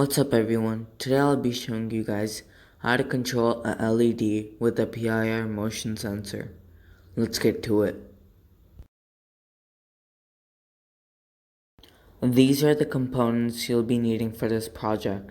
What's up everyone, today I'll be showing you guys how to control a LED with a PIR motion sensor. Let's get to it. These are the components you'll be needing for this project.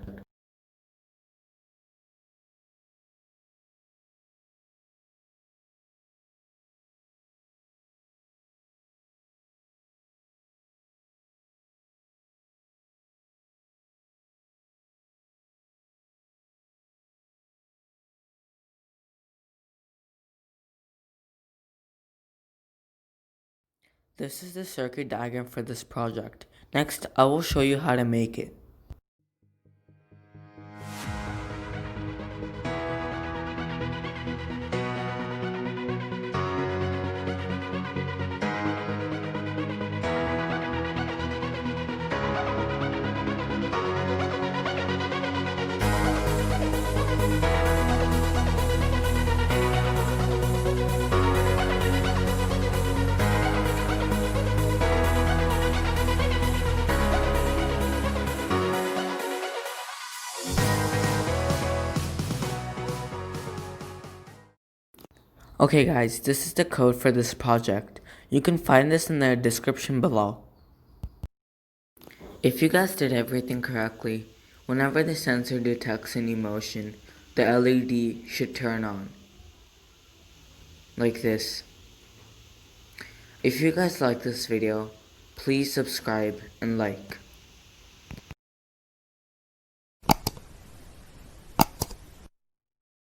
This is the circuit diagram for this project. Next, I will show you how to make it. Okay guys, this is the code for this project. You can find this in the description below. If you guys did everything correctly, whenever the sensor detects any motion, the LED should turn on. Like this. If you guys like this video, please subscribe and like.